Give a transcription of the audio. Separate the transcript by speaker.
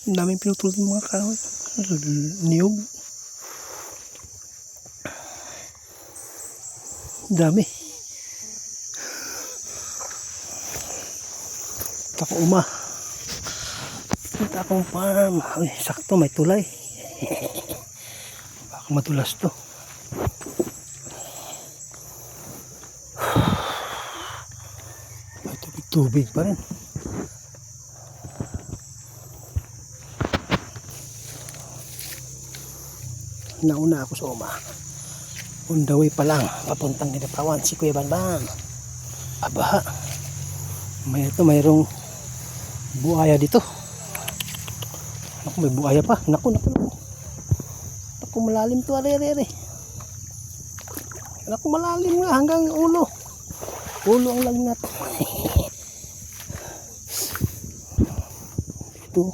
Speaker 1: Ang daming pinutulog ng mga kahoy. Niyog. Dami. Takuma. Punta akong farm. Ay, sakto may tulay. Baka madulas to. May tubig pa rin. Nauna ako sa uma. On the way pa lang papuntang Kidapawan si Kuya Banban. Aba, mayroong buhaya dito. Naku, may buhaya pa. Naku. Naku, malalim to, are. Naku, malalim nga hanggang ulo. Ulo ang lagnat. Ito.